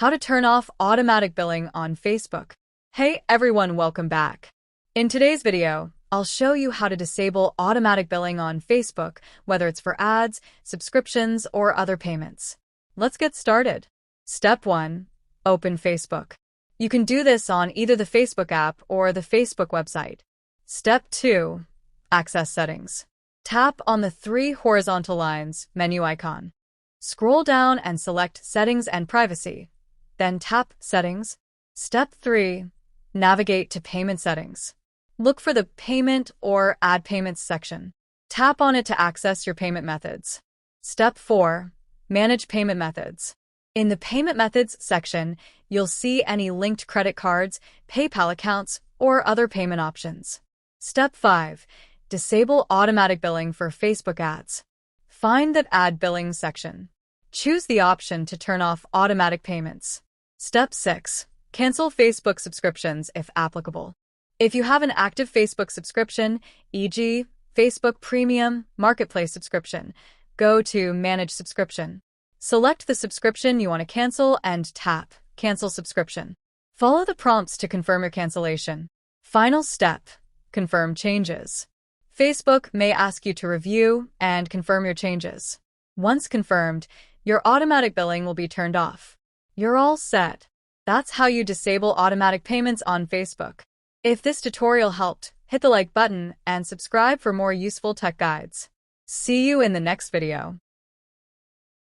How to turn off automatic billing on Facebook. Hey everyone, welcome back. In today's video, I'll show you how to disable automatic billing on Facebook, whether it's for ads, subscriptions, or other payments. Let's get started. Step 1. Open Facebook. You can do this on either the Facebook app or the Facebook website. Step 2. Access settings. Tap on the three horizontal lines menu icon. Scroll down and select Settings and Privacy. Then tap Settings. Step 3. Navigate to Payment Settings. Look for the Payment or Add Payments section. Tap on it to access your payment methods. Step 4. Manage Payment Methods. In the Payment Methods section, you'll see any linked credit cards, PayPal accounts, or other payment options. Step 5. Disable automatic billing for Facebook ads. Find the Add Billing section. Choose the option to turn off automatic payments. Step 6. Cancel Facebook subscriptions if applicable. If you have an active Facebook subscription, e.g., Facebook Premium Marketplace subscription, go to Manage Subscription. Select the subscription you want to cancel and tap Cancel Subscription. Follow the prompts to confirm your cancellation. Final step. Confirm changes. Facebook may ask you to review and confirm your changes. Once confirmed, your automatic billing will be turned off. You're all set. That's how you disable automatic payments on Facebook. If this tutorial helped, hit the like button and subscribe for more useful tech guides. See you in the next video.